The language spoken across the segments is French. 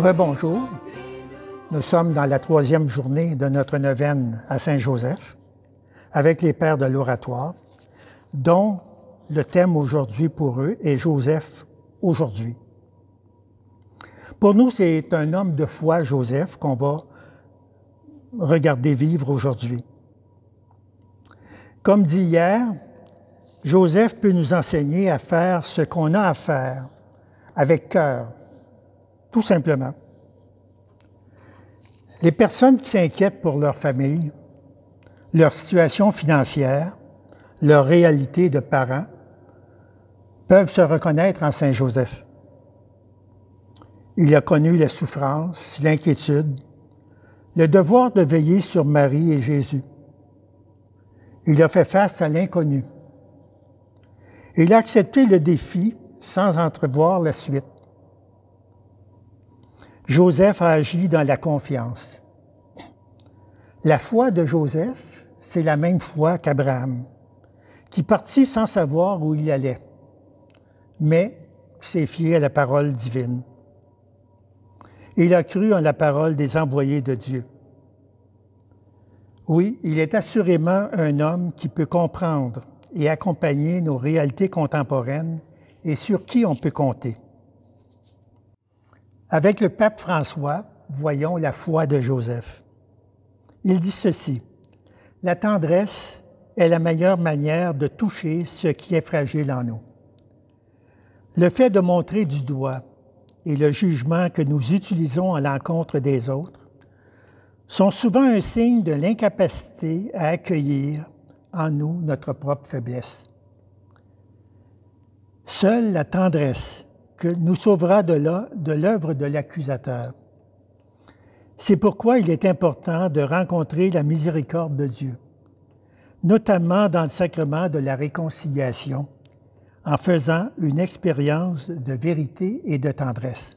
Rebonjour. Nous sommes dans la 3e journée de notre neuvaine à Saint-Joseph avec les pères de l'Oratoire, dont le thème aujourd'hui pour eux est Joseph aujourd'hui. Pour nous, c'est un homme de foi, Joseph, qu'on va regarder vivre aujourd'hui. Comme dit hier, Joseph peut nous enseigner à faire ce qu'on a à faire avec cœur, tout simplement. Les personnes qui s'inquiètent pour leur famille, leur situation financière, leur réalité de parents, peuvent se reconnaître en Saint Joseph. Il a connu la souffrance, l'inquiétude, le devoir de veiller sur Marie et Jésus. Il a fait face à l'inconnu. Il a accepté le défi sans entrevoir la suite. Joseph a agi dans la confiance. La foi de Joseph, c'est la même foi qu'Abraham, qui partit sans savoir où il allait, mais s'est fié à la parole divine. Il a cru en la parole des envoyés de Dieu. Oui, il est assurément un homme qui peut comprendre et accompagner nos réalités contemporaines et sur qui on peut compter. Avec le pape François, voyons la foi de Joseph. Il dit ceci: « La tendresse est la meilleure manière de toucher ce qui est fragile en nous. Le fait de montrer du doigt et le jugement que nous utilisons à l'encontre des autres sont souvent un signe de l'incapacité à accueillir en nous notre propre faiblesse. Seule la tendresse que nous sauvera de l'œuvre de l'accusateur. C'est pourquoi il est important de rencontrer la miséricorde de Dieu, notamment dans le sacrement de la réconciliation, en faisant une expérience de vérité et de tendresse.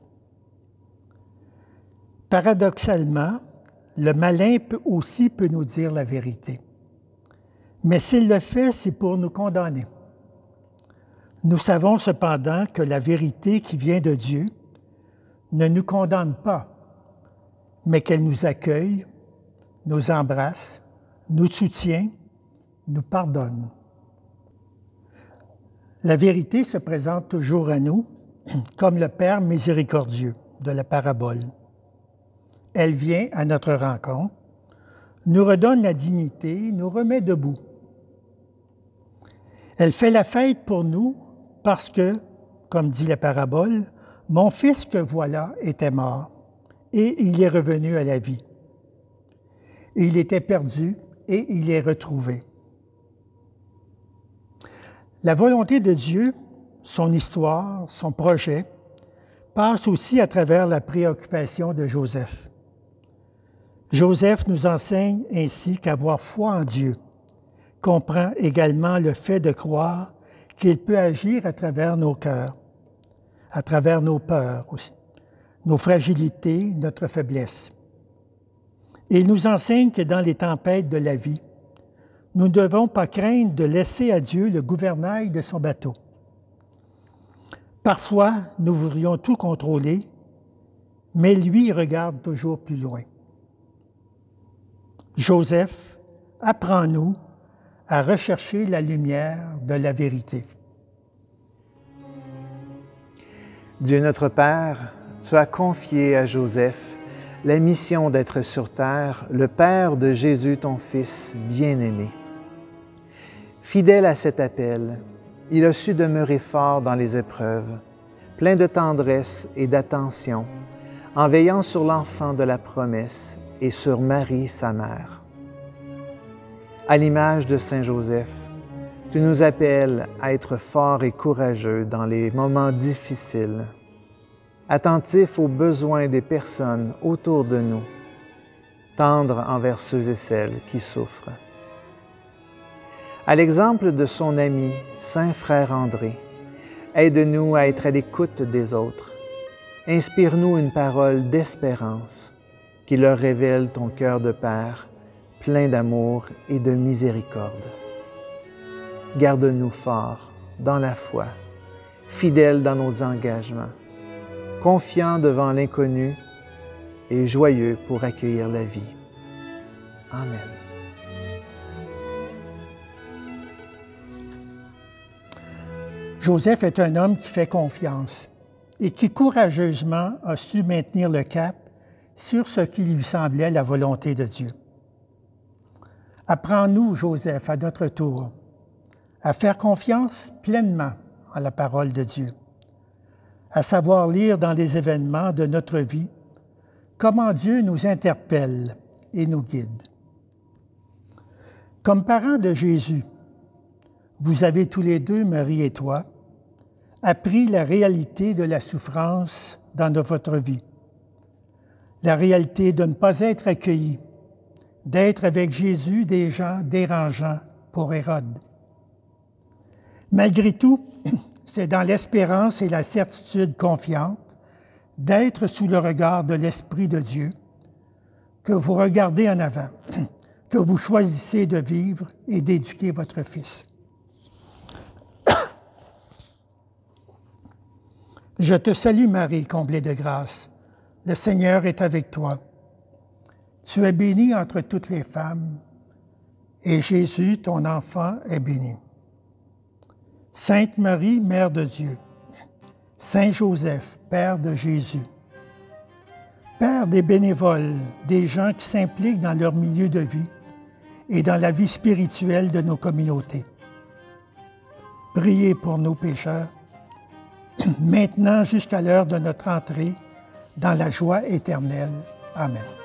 Paradoxalement, le malin peut nous dire la vérité. Mais s'il le fait, c'est pour nous condamner. Nous savons cependant que la vérité qui vient de Dieu ne nous condamne pas, mais qu'elle nous accueille, nous embrasse, nous soutient, nous pardonne. La vérité se présente toujours à nous comme le Père miséricordieux de la parabole. Elle vient à notre rencontre, nous redonne la dignité, nous remet debout. Elle fait la fête pour nous parce que, comme dit la parabole, « Mon fils que voilà était mort, et il est revenu à la vie. Il était perdu, et il est retrouvé. » La volonté de Dieu, son histoire, son projet, passe aussi à travers la préoccupation de Joseph. Joseph nous enseigne ainsi qu'avoir foi en Dieu comprend également le fait de croire qu'il peut agir à travers nos cœurs, à travers nos peurs aussi, nos fragilités, notre faiblesse. Et il nous enseigne que dans les tempêtes de la vie, nous ne devons pas craindre de laisser à Dieu le gouvernail de son bateau. Parfois, nous voudrions tout contrôler, mais lui regarde toujours plus loin. Joseph, apprends-nous à rechercher la lumière de la vérité. Dieu notre Père, tu as confié à Joseph la mission d'être sur terre le Père de Jésus, ton Fils bien-aimé. Fidèle à cet appel, il a su demeurer fort dans les épreuves, plein de tendresse et d'attention, en veillant sur l'enfant de la promesse et sur Marie, sa mère. À l'image de Saint Joseph, tu nous appelles à être forts et courageux dans les moments difficiles, attentifs aux besoins des personnes autour de nous, tendres envers ceux et celles qui souffrent. À l'exemple de son ami, Saint Frère André, aide-nous à être à l'écoute des autres. Inspire-nous une parole d'espérance qui leur révèle ton cœur de Père, plein d'amour et de miséricorde. Garde-nous forts dans la foi, fidèles dans nos engagements, confiants devant l'inconnu et joyeux pour accueillir la vie. Amen. Joseph est un homme qui fait confiance et qui courageusement a su maintenir le cap sur ce qui lui semblait la volonté de Dieu. Apprends-nous, Joseph, à notre tour, à faire confiance pleinement en la parole de Dieu, à savoir lire dans les événements de notre vie comment Dieu nous interpelle et nous guide. Comme parents de Jésus, vous avez tous les deux, Marie et toi, appris la réalité de la souffrance dans votre vie, la réalité de ne pas être accueillis, d'être avec Jésus des gens dérangeants pour Hérode. Malgré tout, c'est dans l'espérance et la certitude confiante d'être sous le regard de l'Esprit de Dieu que vous regardez en avant, que vous choisissez de vivre et d'éduquer votre fils. Je te salue Marie, comblée de grâce. Le Seigneur est avec toi. Tu es bénie entre toutes les femmes, et Jésus, ton enfant, est béni. Sainte Marie, Mère de Dieu, Saint Joseph, Père de Jésus, Père des bénévoles, des gens qui s'impliquent dans leur milieu de vie et dans la vie spirituelle de nos communautés. Priez pour nos pécheurs, maintenant jusqu'à l'heure de notre entrée dans la joie éternelle. Amen.